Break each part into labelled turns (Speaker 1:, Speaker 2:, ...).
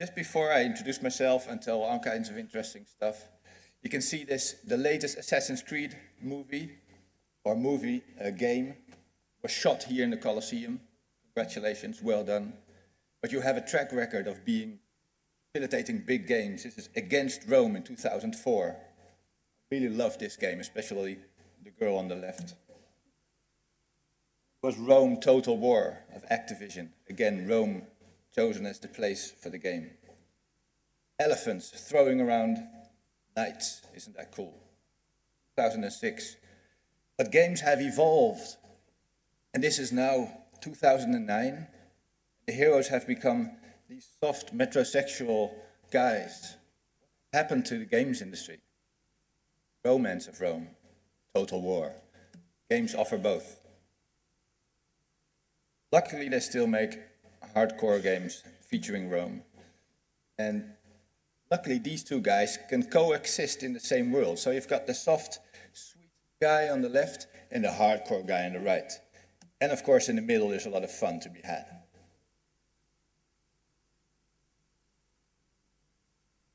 Speaker 1: Just before I introduce myself and tell all kinds of interesting stuff, you can see this, the latest Assassin's Creed movie, or game, was shot here in the Colosseum. Congratulations, well done. But you have a track record of facilitating big games. This is Against Rome in 2004. I really love this game, especially the girl on the left. It was Rome Total War of Activision. Again, Rome chosen as the place for the game. Elephants throwing around knights, isn't that cool? 2006. But games have evolved. And this is now 2009. The heroes have become these soft metrosexual guys. What happened to the games industry? Romance of Rome, Total War. Games offer both. Luckily, they still make hardcore games featuring Rome. And luckily, these two guys can coexist in the same world. So you've got the soft, sweet guy on the left and the hardcore guy on the right. And of course, in the middle, there's a lot of fun to be had.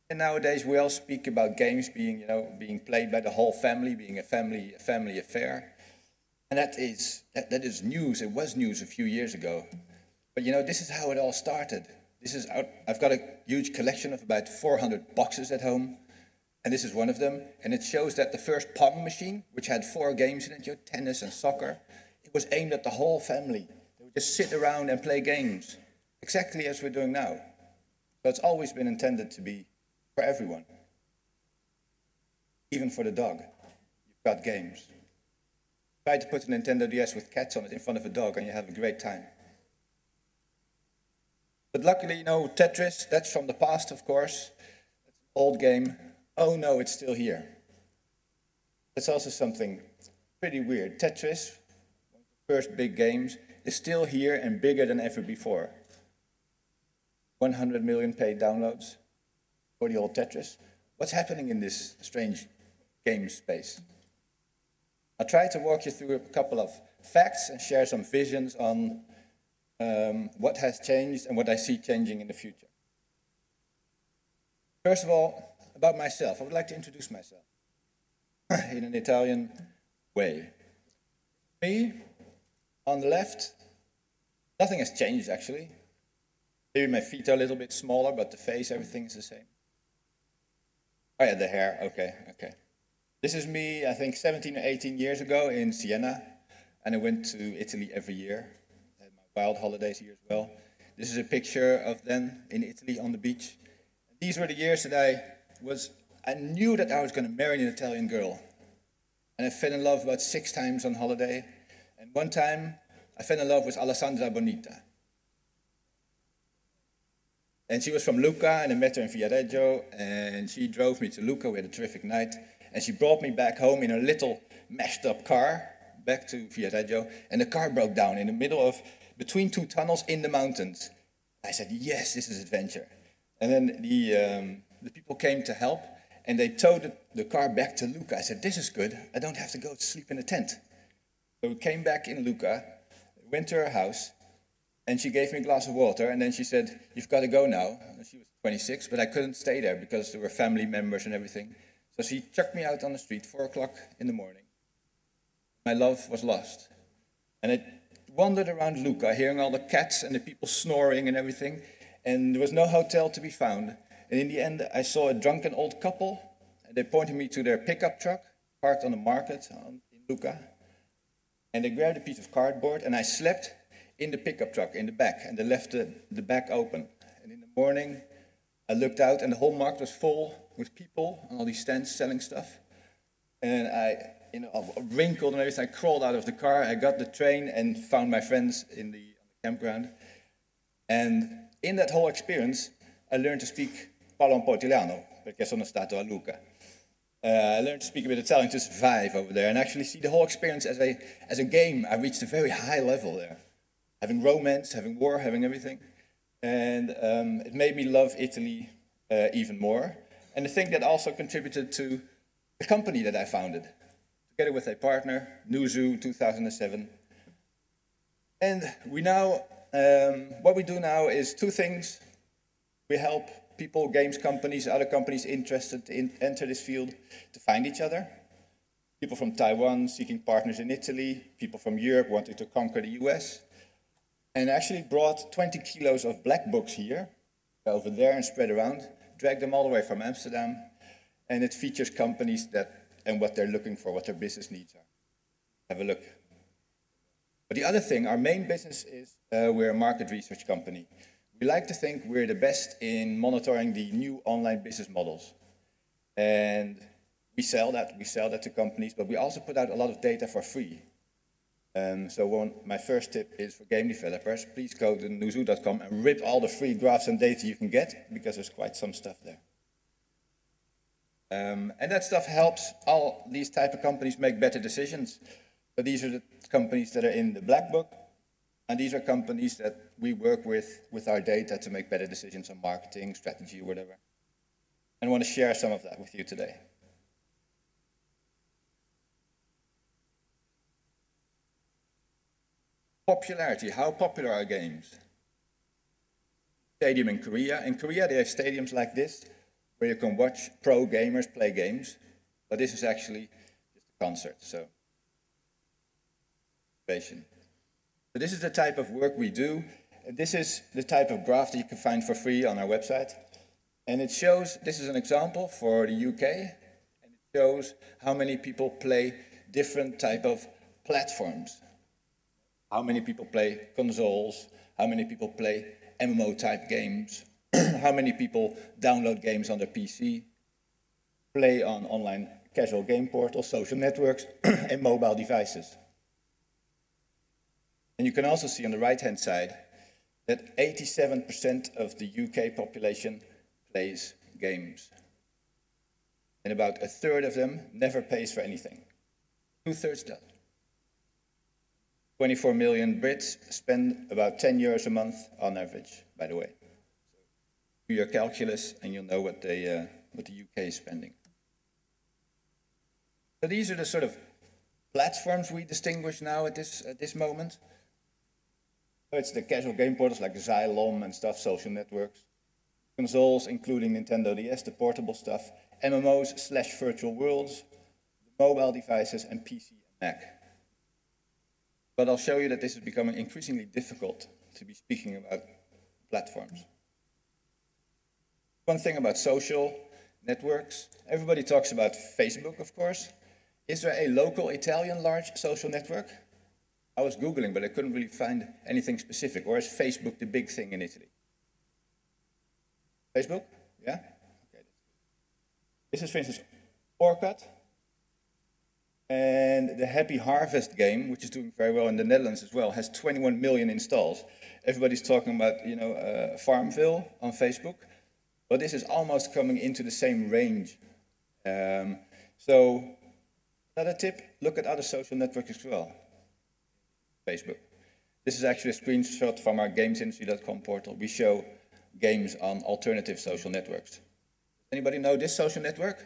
Speaker 1: And nowadays, we all speak about games being played by the whole family, being a family affair. And that is news. It was news a few years ago. But this is how it all started. I've got a huge collection of about 400 boxes at home, and this is one of them. And it shows that the first Pong machine, which had 4 games in it, tennis and soccer, it was aimed at the whole family. They would just sit around and play games, exactly as we're doing now. So it's always been intended to be for everyone, even for the dog. You've got games. Try to put a Nintendo DS with cats on it in front of a dog, and you have a great time. But luckily, Tetris, that's from the past, of course. It's an old game. Oh no, it's still here. That's also something pretty weird. Tetris, one of the first big games, is still here and bigger than ever before. 100 million paid downloads for the old Tetris. What's happening in this strange game space? I'll try to walk you through a couple of facts and share some visions on what has changed and what I see changing in the future. First of all, about myself. I would like to introduce myself in an Italian way. Me, on the left, nothing has changed actually. Maybe my feet are a little bit smaller, but the face, everything is the same. Oh yeah, the hair, okay. This is me, I think 17 or 18 years ago in Siena, and I went to Italy every year. Wild holidays here as well. This is a picture of then in Italy on the beach. These were the years that I knew that I was going to marry an Italian girl. And I fell in love about 6 times on holiday. And one time I fell in love with Alessandra Bonita. And she was from Lucca, and I met her in Viareggio, and she drove me to Lucca. We had a terrific night. And she brought me back home in a little mashed up car, back to Viareggio, and the car broke down in the middle of between 2 tunnels in the mountains. I said, yes, this is adventure. And then the people came to help, and they towed the car back to Lucca. I said, this is good. I don't have to go to sleep in a tent. So we came back in Lucca, went to her house, and she gave me a glass of water, and then she said, you've got to go now. And she was 26, but I couldn't stay there because there were family members and everything. So she chucked me out on the street, 4 o'clock in the morning. My love was lost. And I wandered around Lucca, hearing all the cats and the people snoring and everything, and there was no hotel to be found. And in the end, I saw a drunken old couple, and they pointed me to their pickup truck, parked on the market in Lucca. And they grabbed a piece of cardboard, and I slept in the pickup truck in the back, and they left the back open. And in the morning, I looked out, and the whole market was full with people on all these stands selling stuff. And I wrinkled and everything. I crawled out of the car. I got the train and found my friends on the campground. And in that whole experience, I learned to speak parlo un po' italiano, perché sono stato a Lucca. I learned to speak a bit Italian to survive over there and actually see the whole experience as a game. I reached a very high level there, having romance, having war, having everything. And it made me love Italy even more. And I think that also contributed to the company that I founded, together with a partner, Nuzu, 2007. And we now, what we do now is 2 things. We help people, games companies, other companies interested in enter this field to find each other. People from Taiwan seeking partners in Italy, people from Europe wanting to conquer the US. And actually brought 20 kilos of black books here, over there and spread around, dragged them all the way from Amsterdam. And it features companies and what they're looking for, what their business needs are. Have a look. But the other thing, our main business is we're a market research company. We like to think we're the best in monitoring the new online business models. And we sell that to companies, but we also put out a lot of data for free. So my first tip is for game developers, please go to newzoo.com and rip all the free graphs and data you can get, because there's quite some stuff there. And that stuff helps all these type of companies make better decisions. So these are the companies that are in the black book, and these are companies that we work with our data to make better decisions on marketing, strategy, or whatever. And I want to share some of that with you today. Popularity, how popular are games? Stadium in Korea. In Korea they have stadiums like this, where you can watch pro gamers play games, but this is actually just a concert, so. So this is the type of work we do. This is the type of graph that you can find for free on our website. And it shows, this is an example for the UK, and it shows how many people play different type of platforms. How many people play consoles, how many people play MMO type games, how many people download games on their PC, play on online casual game portals, social networks, and mobile devices. And you can also see on the right-hand side that 87% of the UK population plays games. And about a third of them never pays for anything. 2/3 does. 24 million Brits spend about 10 euros a month on average, by the way. So do your calculus and you'll know what the UK is spending. So these are the sort of platforms we distinguish now at this moment. So it's the casual game portals like Xylom and stuff, social networks. Consoles, including Nintendo DS, the portable stuff. MMOs/virtual worlds, mobile devices, and PC and Mac. But I'll show you that this is becoming increasingly difficult to be speaking about platforms. One thing about social networks, everybody talks about Facebook, of course. Is there a local Italian large social network? I was Googling, but I couldn't really find anything specific. Or is Facebook the big thing in Italy? Facebook? Yeah? Okay. This is, for instance, Orkut. And the Happy Harvest game, which is doing very well in the Netherlands as well, has 21 million installs. Everybody's talking about, Farmville on Facebook, but this is almost coming into the same range. So another tip, look at other social networks as well. Facebook. This is actually a screenshot from our gamesindustry.com portal. We show games on alternative social networks. Anybody know this social network?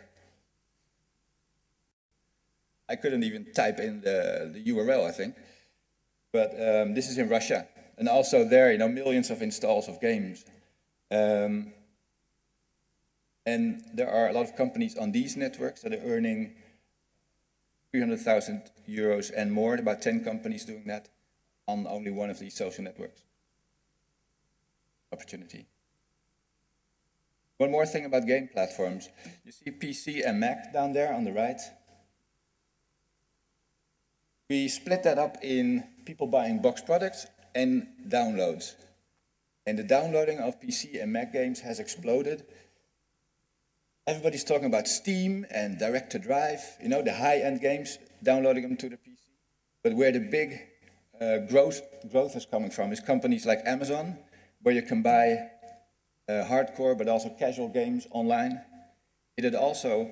Speaker 1: I couldn't even type in the URL, I think. But this is in Russia. And also there, millions of installs of games. And there are a lot of companies on these networks that are earning 300,000 euros and more, about 10 companies doing that on only one of these social networks. Opportunity. One more thing about game platforms. You see PC and Mac down there on the right. We split that up in people buying box products and downloads. And the downloading of PC and Mac games has exploded. Everybody's talking about Steam and direct-to-drive, the high-end games, downloading them to the PC. But where the big growth is coming from is companies like Amazon, where you can buy hardcore but also casual games online. It also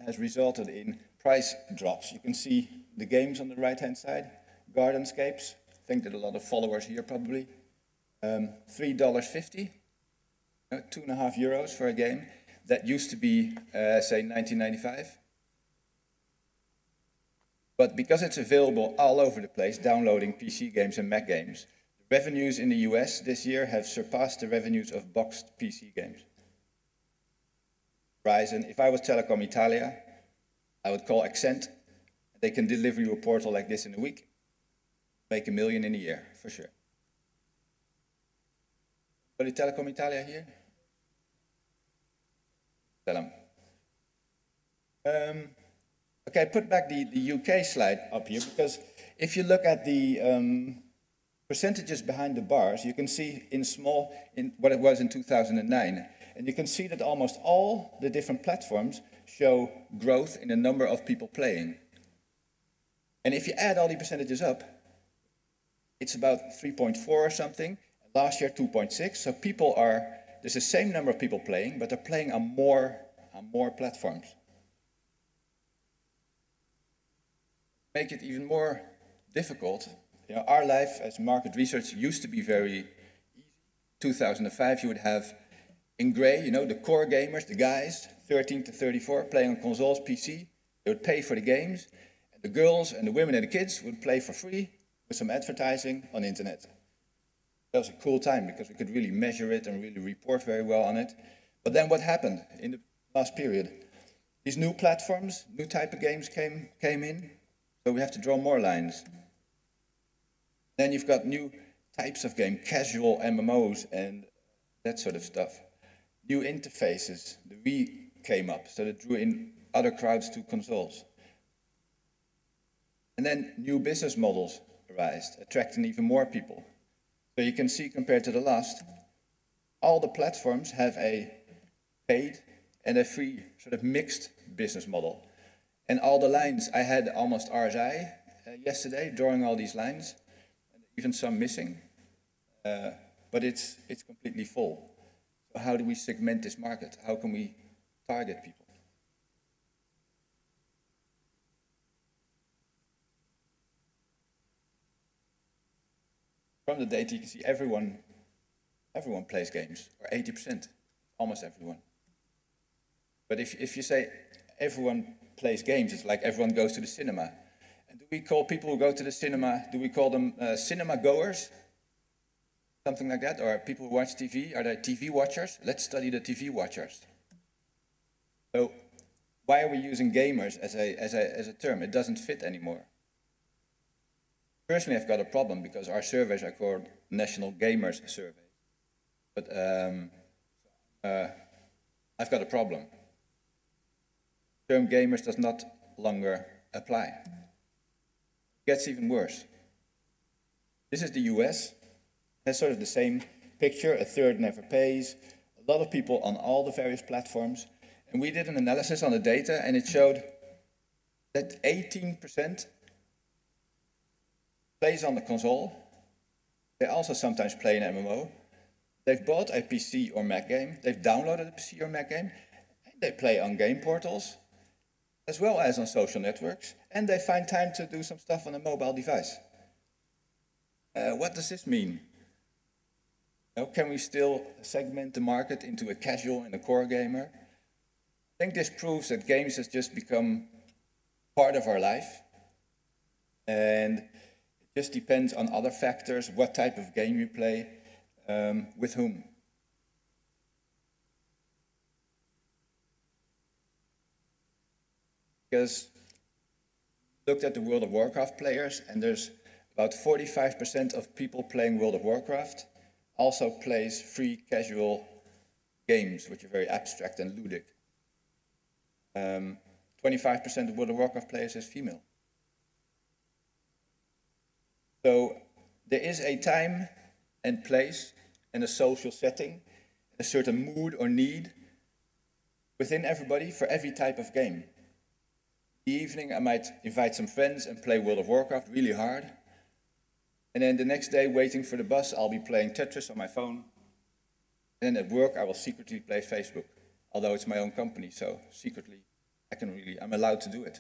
Speaker 1: has resulted in price drops. You can see the games on the right-hand side, Gardenscapes. I think that a lot of followers here probably. $3.50, 2.5 euros for a game. That used to be, say, $19.95. But because it's available all over the place, downloading PC games and Mac games, Revenues in the US this year have surpassed the revenues of boxed PC games. Verizon, if I was Telecom Italia, I would call Accent. They can deliver you a portal like this in a week, make $1 million in a year, for sure. But Telecom Italia here? Tell them. Okay, I put back the UK slide up here, because if you look at the percentages behind the bars, you can see in what it was in 2009. And you can see that almost all the different platforms show growth in the number of people playing. And if you add all the percentages up, it's about 3.4 or something. Last year, 2.6. So there's the same number of people playing, but they're playing on more platforms. Make it even more difficult. You know, our life as market research used to be very easy. 2005, you would have in gray, you know, the core gamers, the guys, 13 to 34, playing on consoles, PC. They would pay for the games. And the girls and the women and the kids would play for free with some advertising on the internet. That was a cool time because we could really measure it and really report very well on it. But then what happened in the last period? These new platforms, new type of games came in, so we have to draw more lines. Then you've got new types of game, casual MMOs and that sort of stuff. New interfaces, the Wii came up, so that drew in other crowds to consoles. And then new business models arise, attracting even more people. So you can see, compared to the last, all the platforms have a paid and a free sort of mixed business model. And all the lines, I had almost RSI yesterday, drawing all these lines, and even some missing, but it's completely full. So how do we segment this market? How can we target people? From the data, you can see everyone plays games, or 80%, almost everyone. But if you say everyone plays games, it's like everyone goes to the cinema. And do we call people who go to the cinema, do we call them cinema goers? Something like that? Or people who watch TV, are they TV watchers? Let's study the TV watchers. So why are we using gamers as a term? It doesn't fit anymore. Personally, I've got a problem because our surveys are called National Gamers Survey. But I've got a problem. The term gamers does not longer apply. It gets even worse. This is the US. It has sort of the same picture. A third never pays. A lot of people on all the various platforms. And we did an analysis on the data, and it showed that 18% plays on the console. They also sometimes play an MMO. They've bought a PC or Mac game. They've downloaded a PC or Mac game. And they play on game portals, as well as on social networks. And they find time to do some stuff on a mobile device. What does this mean? Now, can we still segment the market into a casual and a core gamer? I think this proves that games has just become part of our life. And it just depends on other factors, what type of game you play, with whom. Because looked at the World of Warcraft players, and there's about 45% of people playing World of Warcraft also plays free casual games, which are very abstract and ludic. 25% of World of Warcraft players is female. So there is a time and place and a social setting, a certain mood or need within everybody for every type of game. In the evening, I might invite some friends and play World of Warcraft really hard. And then the next day, waiting for the bus, I'll be playing Tetris on my phone. And then at work, I will secretly play Facebook. Although it's my own company, so secretly, I'm allowed to do it.